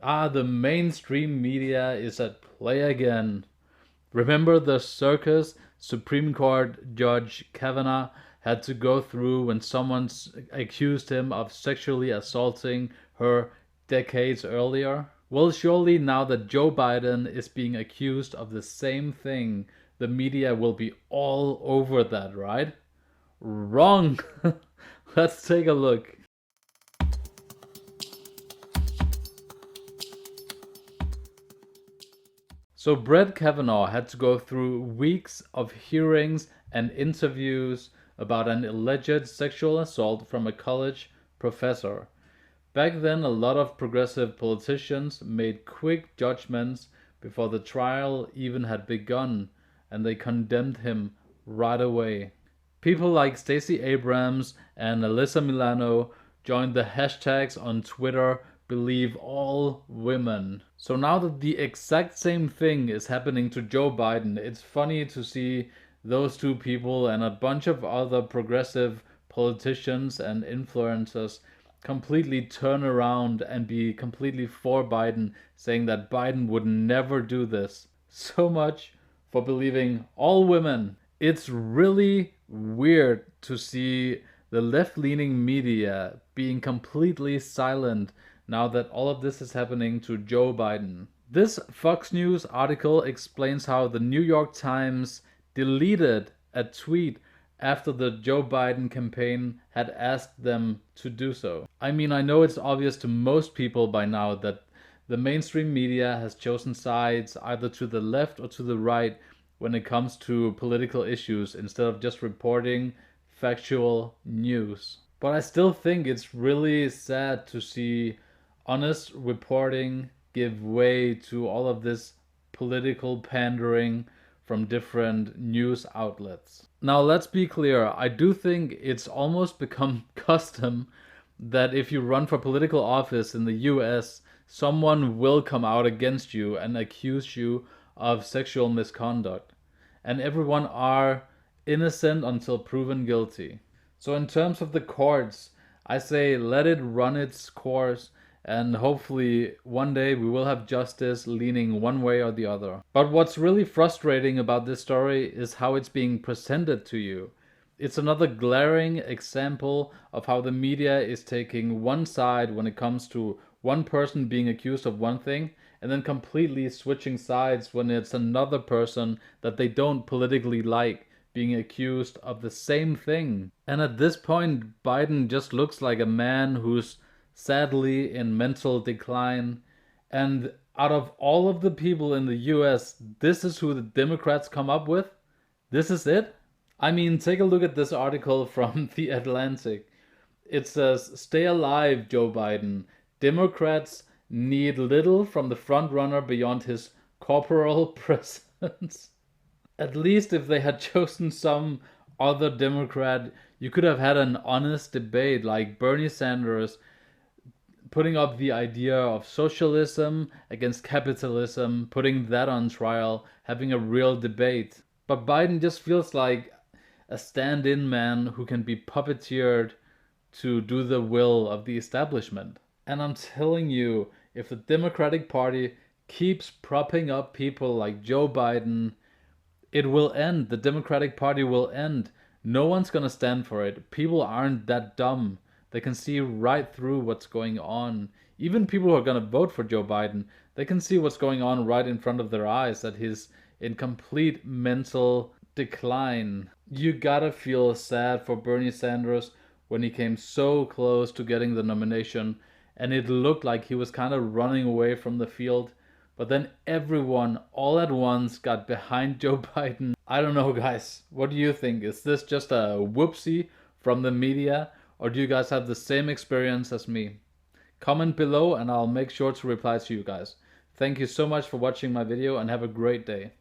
The mainstream media is at play again. Remember the circus Supreme Court Judge Kavanaugh had to go through when someone accused him of sexually assaulting her decades earlier? Well, surely now that Joe Biden is being accused of the same thing, the media will be all over that, right? Wrong! Let's take a look. So Brett Kavanaugh had to go through weeks of hearings and interviews about an alleged sexual assault from a college professor. Back then, a lot of progressive politicians made quick judgments before the trial even had begun, and they condemned him right away. People like Stacey Abrams and Alyssa Milano joined the hashtags on Twitter believe all women. So now that the exact same thing is happening to Joe Biden, it's funny to see those two people and a bunch of other progressive politicians and influencers completely turn around and be completely for Biden, saying that Biden would never do this. So much for believing all women. It's really weird to see the left-leaning media being completely silent now that all of this is happening to Joe Biden. This Fox News article explains how the New York Times deleted a tweet after the Joe Biden campaign had asked them to do so. I mean, I know it's obvious to most people by now that the mainstream media has chosen sides either to the left or to the right when it comes to political issues instead of just reporting factual news. But I still think it's really sad to see honest reporting give way to all of this political pandering from different news outlets. Now, let's be clear. I do think it's almost become custom that if you run for political office in the US, someone will come out against you and accuse you of sexual misconduct. And everyone are innocent until proven guilty. So in terms of the courts, I say let it run its course, and hopefully one day we will have justice leaning one way or the other. But what's really frustrating about this story is how it's being presented to you. It's another glaring example of how the media is taking one side when it comes to one person being accused of one thing, and then completely switching sides when it's another person that they don't politically like being accused of the same thing. And at this point, Biden just looks like a man who's sadly in mental decline. And out of all of the people in the US, this is who the Democrats come up with? This is it? I mean, take a look at this article from The Atlantic. It says, "Stay alive, Joe Biden. Democrats need little from the frontrunner beyond his corporal presence." At least if they had chosen some other Democrat, you could have had an honest debate like Bernie Sanders putting up the idea of socialism against capitalism, putting that on trial, having a real debate. But Biden just feels like a stand-in man who can be puppeteered to do the will of the establishment. And I'm telling you, if the Democratic Party keeps propping up people like Joe Biden, it will end. The Democratic Party will end. No one's gonna stand for it. People aren't that dumb. They can see right through what's going on. Even people who are gonna vote for Joe Biden, they can see what's going on right in front of their eyes, that he's in complete mental decline. You gotta feel sad for Bernie Sanders when he came so close to getting the nomination and it looked like he was kind of running away from the field. But then everyone all at once got behind Joe Biden. I don't know, guys. What do you think? Is this just a whoopsie from the media? Or do you guys have the same experience as me? Comment below and I'll make sure to reply to you guys. Thank you so much for watching my video and have a great day.